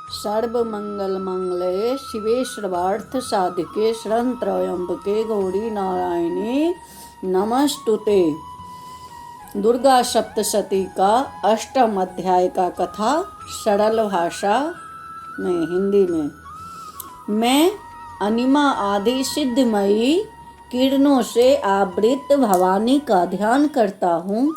सर्वमंगलमंगले शिवे सर्वार्थ साधिके शरण्यत्र्यंबके गौरी नारायणी नमस्तुते। दुर्गा सप्तशती का अष्टम अध्याय का कथा सरल भाषा में हिंदी में। मैं अनिमा आदि सिद्धमयी किरणों से आवृत भवानी का ध्यान करता हूँ।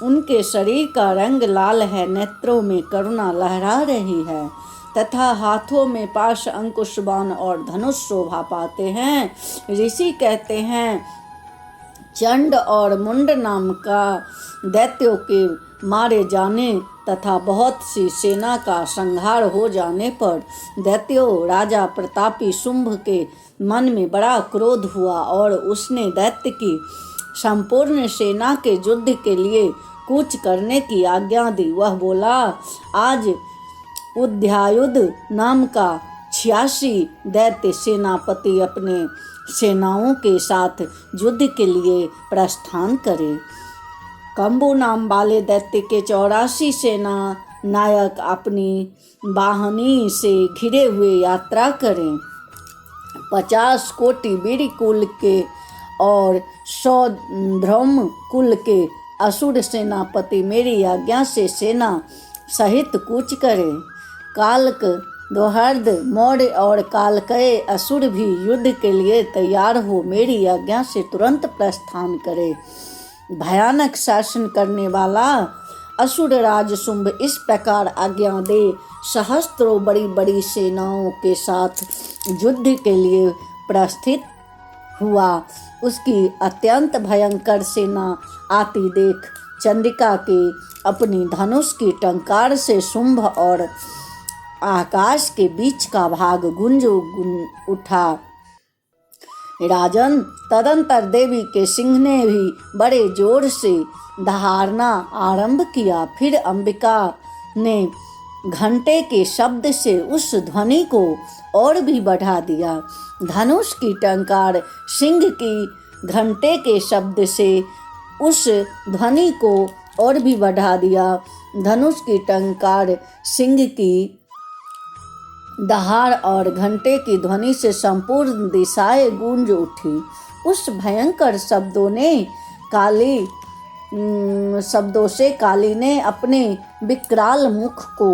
उनके शरीर का रंग लाल है, नेत्रों में करुणा लहरा रही है तथा हाथों में पाश, अंकुश, बाण और धनुष शोभा पाते हैं। ऋषि कहते हैं, चंड और मुंड नाम का दैत्यों के मारे जाने तथा बहुत सी सेना का संहार हो जाने पर दैत्यों राजा प्रतापी शुंभ के मन में बड़ा क्रोध हुआ और उसने दैत्य की संपूर्ण सेना के युद्ध के लिए कूच करने की आज्ञा दी। वह बोला, आज उद्यायुध नाम का 86 दैत्य सेनापति अपने सेनाओं के साथ युद्ध के लिए प्रस्थान करे। कंबु नाम वाले दैत्य के 84 सेना नायक अपनी वाहनी से घिरे हुए यात्रा करें। 50 कोटि वीर कुल के और 100 ध्रुव कुल के असुर सेनापति मेरी आज्ञा से सेना सहित कूच करें। कालक, दोहर्द, मौर्य और कालकय असुर भी युद्ध के लिए तैयार हो मेरी आज्ञा से तुरंत प्रस्थान करे। भयानक शासन करने वाला असुर राज शुंभ इस प्रकार आज्ञा दे सहस्त्रों बड़ी बड़ी सेनाओं के साथ युद्ध के लिए प्रस्थित हुआ। उसकी अत्यंत भयंकर सेना आती देख चंडिका के अपनी धनुष की टंकार से शुंभ और आकाश के बीच का भाग गूंज उठा। राजन, तदंतर देवी के सिंह ने भी बड़े जोर से दहाड़ना आरंभ किया। फिर अंबिका ने घंटे के शब्द से उस ध्वनि को और भी बढ़ा दिया। धनुष की टंकार सिंह की घंटे के शब्द से उस ध्वनि को और भी बढ़ा दिया। धनुष की टंकार सिंह की दहाड़ और घंटे की ध्वनि से संपूर्ण दिशाएं गूंज उठी। उस भयंकर शब्दों से काली ने अपने विकराल मुख को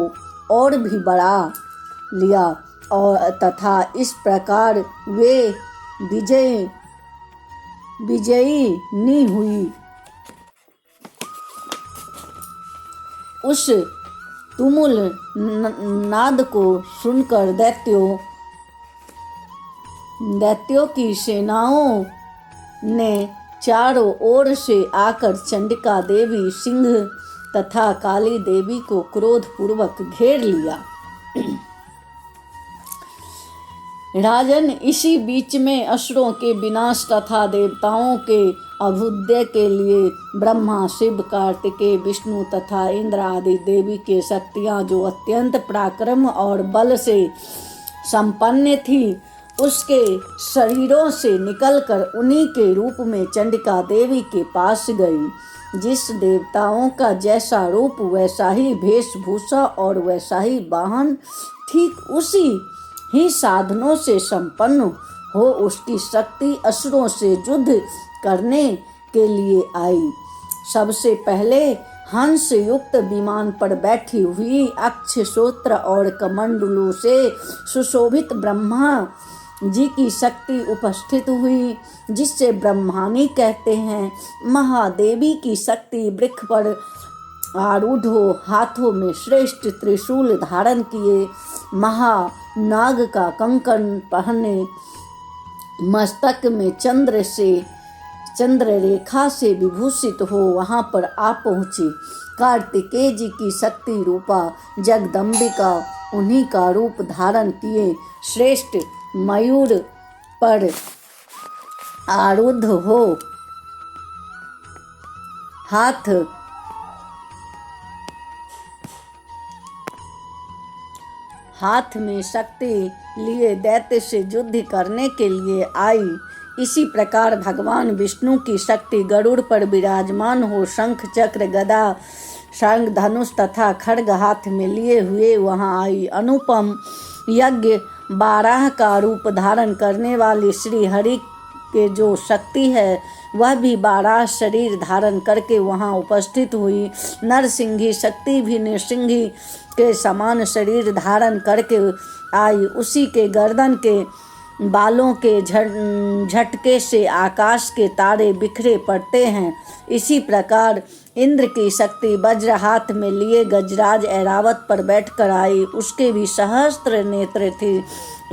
और भी बढ़ा लिया और तथा इस प्रकार वे विजयी हुई। उस तुमुल नाद को सुनकर दैत्यों की सेनाओं ने चारों ओर से आकर चंडिका देवी, सिंह तथा काली देवी को क्रोधपूर्वक घेर लिया। राजन, इसी बीच में असुरों के विनाश तथा देवताओं के अभ्युदय के लिए ब्रह्मा, शिव, कार्तिकेय, विष्णु तथा इंद्र आदि देवी के शक्तियाँ जो अत्यंत पराक्रम और बल से संपन्न थी, उसके शरीरों से निकलकर उन्हीं के रूप में चंडिका देवी के पास गई। जिस देवताओं का जैसा रूप वैसा ही वेशभूषा और वैसा ही वाहन, ठीक उसी ही साधनों से संपन्न हो उसकी शक्ति असुरों से युद्ध करने के लिए आई। सबसे पहले हंस युक्त विमान पर बैठी हुई अक्षसूत्र और कमंडलों से सुशोभित ब्रह्मा जी की शक्ति उपस्थित हुई, जिससे ब्रह्मानी कहते हैं। महादेवी की शक्ति वृक्ष पर आरूढ़ हो, हाथों में श्रेष्ठ त्रिशूल धारण किए, महानाग का कंकण पहने, मस्तक में चंद्र रेखा से विभूषित हो वहां पर आ पहुंची। कार्तिकेय जी की शक्ति रूपा जगदम्बिका उन्हीं का रूप धारण किए श्रेष्ठ मयूर पर आरूढ़ हो, हाथ में शक्ति लिए दैत्य से युद्ध करने के लिए आई। इसी प्रकार भगवान विष्णु की शक्ति गरुड़ पर विराजमान हो शंख, चक्र, गदा शंख धनुष तथा खड्ग हाथ में लिए हुए वहां आई। अनुपम यज्ञ 12 का रूप धारण करने वाली श्री हरि के जो शक्ति है वह भी 12 शरीर धारण करके वहां उपस्थित हुई। नरसिंही शक्ति भी नृसिंही के समान शरीर धारण करके आई। उसी के गर्दन के बालों के झटके से आकाश के तारे बिखरे पड़ते हैं। इसी प्रकार इंद्र की शक्ति वज्र हाथ में लिए गजराज ऐरावत पर बैठकर आई। उसके भी सहस्त्र नेत्र थे।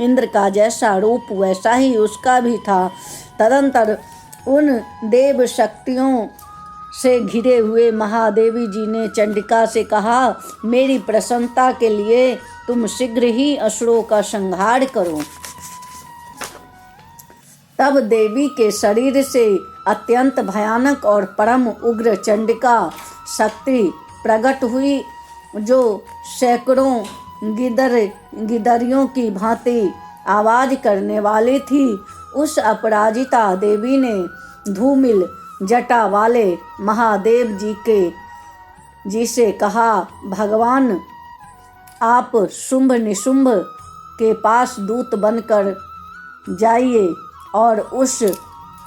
इंद्र का जैसा रूप वैसा ही उसका भी था। तदंतर उन देव शक्तियों से घिरे हुए महादेवी जी ने चंडिका से कहा, मेरी प्रसन्नता के लिए तुम शीघ्र ही असुरों का संहार करो। तब देवी के शरीर से अत्यंत भयानक और परम उग्र चंडिका शक्ति प्रकट हुई, जो सैकड़ों गिदरियों की भांति आवाज करने वाली थी। उस अपराजिता देवी ने धूमिल जटा वाले महादेव जी से कहा, भगवान आप शुंभ निशुंभ के पास दूत बनकर जाइए और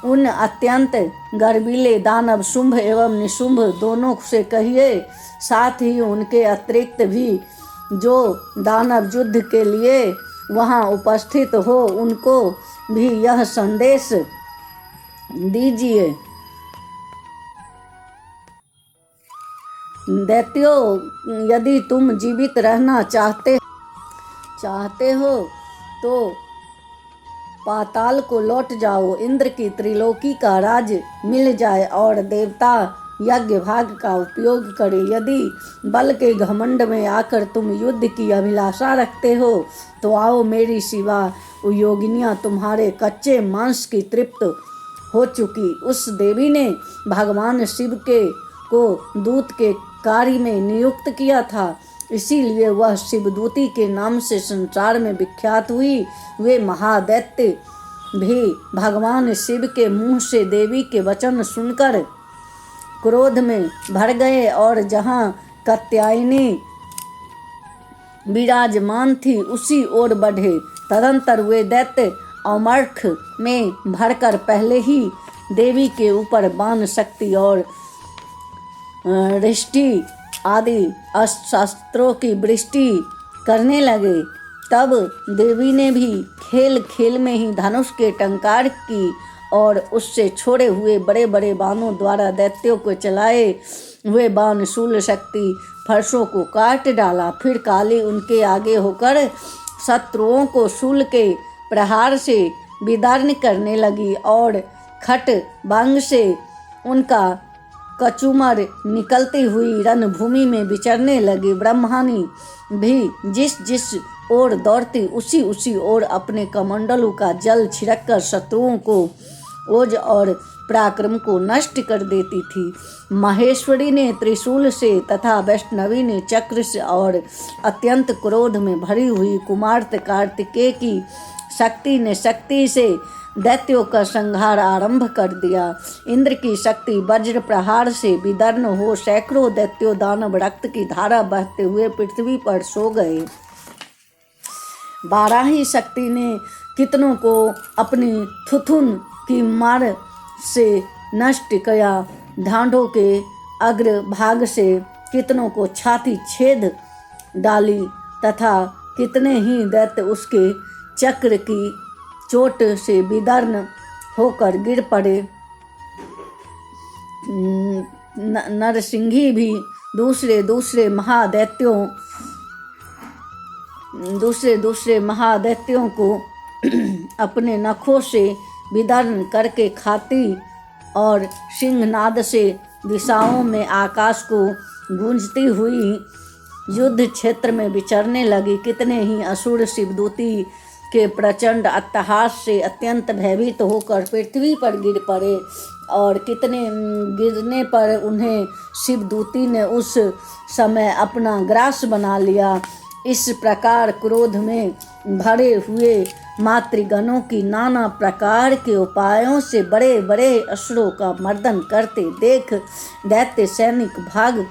उन अत्यंत गर्वीले दानव शुंभ एवं निशुंभ दोनों से कहिए, साथ ही उनके अतिरिक्त भी जो दानव युद्ध के लिए वहां उपस्थित हो उनको भी यह संदेश दीजिए। दैत्यों, यदि तुम जीवित रहना चाहते हो तो पाताल को लौट जाओ। इंद्र की त्रिलोकी का राज मिल जाए और देवता यज्ञ भाग का उपयोग करे। यदि बल के घमंड में आकर तुम युद्ध की अभिलाषा रखते हो तो आओ, मेरी सिवा योगिनियां तुम्हारे कच्चे मांस की तृप्त हो चुकी। उस देवी ने भगवान शिव को दूत के कार्य में नियुक्त किया था, इसीलिए वह शिवदूती के नाम से संसार में विख्यात हुई। वे महादैत्य भी भगवान शिव के मुंह से देवी के वचन सुनकर क्रोध में भर गए और जहां कात्यायनी विराजमान थी उसी ओर बढ़े। तदंतर वे दैत्य अमर्ख में भरकर पहले ही देवी के ऊपर बाण शक्ति और रिष्टि आदि अस्त्रों की वृष्टि करने लगे। तब देवी ने भी खेल खेल में ही धनुष के टंकार की और उससे छोड़े हुए बड़े बड़े बाणों द्वारा दैत्यों को चलाए हुए बाण शूल शक्ति फर्शों को काट डाला। फिर काली उनके आगे होकर शत्रुओं को शूल के प्रहार से विदर्न करने लगी और खट बांग से उनका कचुमर निकलती हुई रणभूमि में विचरने लगी। ब्रह्मानी भी जिस जिस ओर दौड़ती उसी ओर अपने कमंडलों का जल छिड़ककर शत्रुओं को ओज और पराक्रम को नष्ट कर देती थी। माहेश्वरी ने त्रिशूल से तथा वैष्णवी ने चक्र से और अत्यंत क्रोध में भरी हुई कुमार्त कार्तिकेय की शक्ति से दैत्यों का संहार आरंभ कर दिया। इंद्र की शक्ति वज्र प्रहार से विदर्न हो सैकड़ों दैत्यों दानव रक्त की धारा बहते हुए पृथ्वी पर सो गए। बाराही शक्ति ने कितनों को अपनी थुथुन की मार से नष्ट किया। ढांढों के अग्र भाग से कितनों को छाती छेद डाली तथा कितने ही दैत्य उसके चक्र की चोट से विदर्न होकर गिर पड़े। नरसिंही भी दूसरे महादैत्यों को अपने नखों से विदर्न करके खाती और सिंहनाद से दिशाओं में आकाश को गूंजती हुई युद्ध क्षेत्र में विचरने लगी। कितने ही असुर शिवदूती के प्रचंड अट्टहास से अत्यंत भयभीत होकर पृथ्वी पर गिर पड़े और कितने गिरने पर उन्हें शिवदूती ने उस समय अपना ग्रास बना लिया। इस प्रकार क्रोध में भरे हुए मातृगणों की नाना प्रकार के उपायों से बड़े बड़े असुरों का मर्दन करते देख दैत्य सैनिक भाग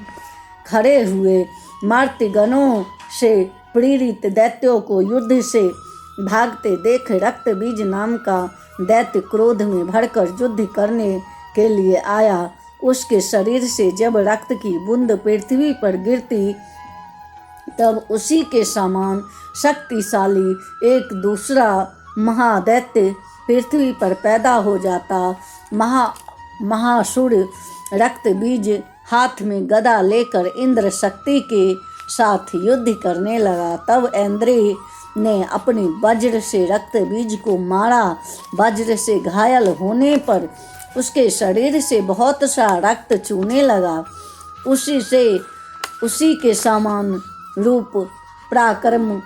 खड़े हुए। मातृगणों से प्रेरित दैत्यों को युद्ध से भागते देख रक्तबीज नाम का दैत्य क्रोध में भरकर युद्ध करने के लिए आया। उसके शरीर से जब रक्त की बूंद पृथ्वी पर गिरती तब उसी के समान शक्तिशाली एक दूसरा महादैत्य पृथ्वी पर पैदा हो जाता। महासुर रक्तबीज हाथ में गदा लेकर इंद्र शक्ति के साथ युद्ध करने लगा। तब इंद्र ने अपने वज्र से रक्तबीज को मारा। वज्र से घायल होने पर उसके शरीर से बहुत सा रक्त चूने लगा। उसी के समान रूप पराक्रम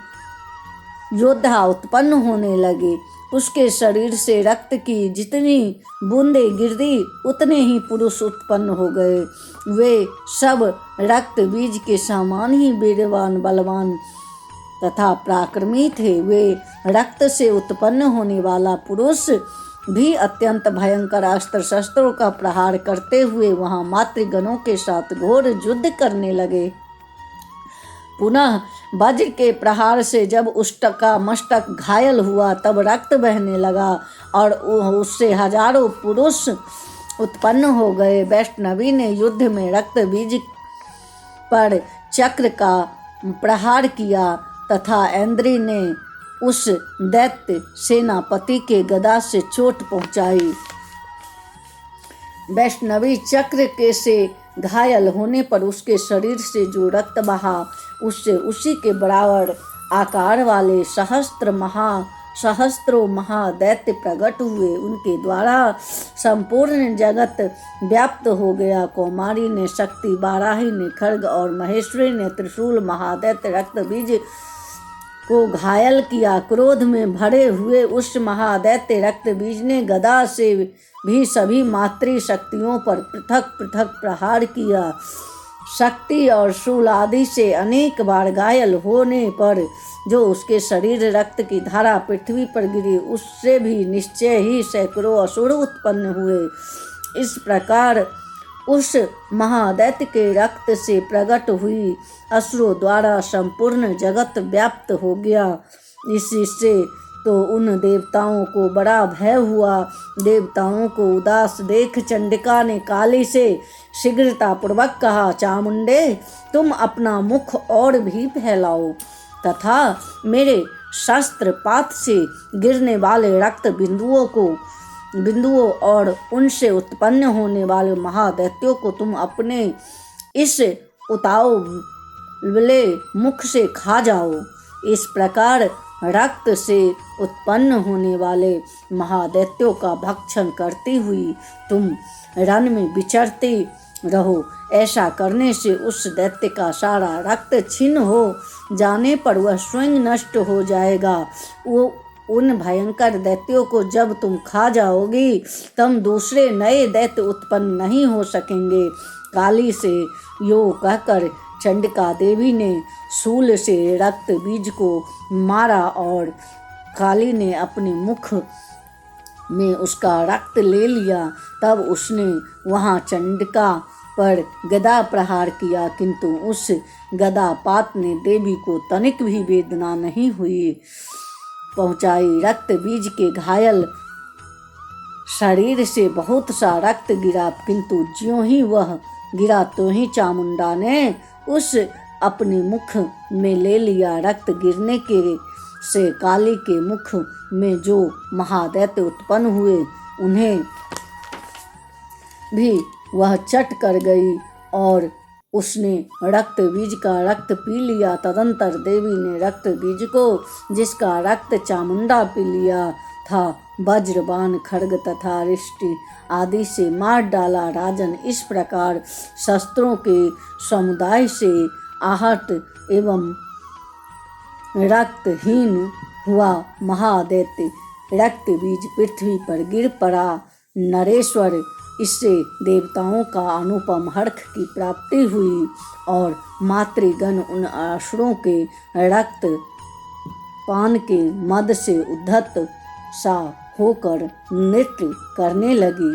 योद्धा उत्पन्न होने लगे। उसके शरीर से रक्त की जितनी बूंदें गिरी उतने ही पुरुष उत्पन्न हो गए। वे सब रक्त बीज के समान ही वीरवान, बलवान तथा पराक्रमी थे। वे रक्त से उत्पन्न होने वाला पुरुष भी अत्यंत भयंकर अस्त्र शस्त्रों का प्रहार करते हुए वहां मातृगणों के साथ घोर युद्ध करने लगे। पुनः वज्र के प्रहार से जब उसका मस्तक घायल हुआ तब रक्त बहने लगा और उससे हजारों पुरुष उत्पन्न हो गए। वैष्णवी ने युद्ध में रक्त बीज पर चक्र का प्रहार किया तथा इंद्र ने उस दैत्य सेनापति के गदा से चोट पहुंचाई। वैष्णवी चक्र के से घायल होने पर उसके शरीर से जो रक्त बहा उससे उसी के बराबर आकार वाले सहस्त्रों महादैत्य प्रकट हुए। उनके द्वारा संपूर्ण जगत व्याप्त हो गया। कौमारी ने शक्ति, बाराही ने खड्ग और महेश्वरी ने त्रिशूल महादैत्य रक्तबीज को घायल किया। क्रोध में भरे हुए उस महादैत्य रक्तबीज ने गदा से भी सभी मातृ शक्तियों पर पृथक पृथक प्रहार किया। शक्ति और शूल आदि से अनेक बार घायल होने पर जो उसके शरीर रक्त की धारा पृथ्वी पर गिरी उससे भी निश्चय ही सैकड़ों असुर उत्पन्न हुए। इस प्रकार उस महादैत्य के रक्त से प्रकट हुई असुरों द्वारा संपूर्ण जगत व्याप्त हो गया। इसी से तो उन देवताओं को बड़ा भय हुआ। देवताओं को उदास देख चंडिका ने काली से शीघ्रतापूर्वक कहा, चामुंडे तुम अपना मुख और भी फैलाओ तथा मेरे शस्त्रपात से गिरने वाले रक्त बिंदुओं और उनसे उत्पन्न होने वाले महादैत्यों को तुम अपने इस उतावले मुख से खा जाओ। इस प्रकार रक्त से उत्पन्न होने वाले महादैत्यों का भक्षण करती हुई तुम रण में विचरते रहो। ऐसा करने से उस दैत्य का सारा रक्त छीन हो जाने पर वह स्वयं नष्ट हो जाएगा। वो उन भयंकर दैत्यों को जब तुम खा जाओगी तब दूसरे नए दैत्य उत्पन्न नहीं हो सकेंगे। काली से यो कहकर चंडिका देवी ने शूल से रक्त बीज को मारा और काली ने अपने मुख में उसका रक्त ले लिया। तब उसने वहां चंडिका पर गदा प्रहार किया, किंतु उस गदापात ने देवी को तनिक भी वेदना नहीं हुई पहुंचाई। रक्त बीज के घायल शरीर से बहुत सा रक्त गिरा, किंतु ज्यों ही वह गिरा तो ही चामुंडा ने उस अपने मुख में ले लिया। रक्त गिरने के से काली के मुख में जो महादैत्य उत्पन्न हुए उन्हें भी वह चट कर गई और उसने रक्त बीज का रक्त पी लिया। तदंतर देवी ने रक्त बीज को, जिसका रक्त चामुंडा पी लिया था, वज्रबाण, खड्ग तथा रिष्टि आदि से मार डाला। राजन, इस प्रकार शस्त्रों के समुदाय से आहत एवं रक्तहीन हुआ महादैत्य रक्त बीज पृथ्वी पर गिर पड़ा। नरेश्वर, इससे देवताओं का अनुपम हर्ष की प्राप्ति हुई और मातृगण उन असुरों के रक्त पान के मद से उद्धत सा होकर नृत्य करने लगी।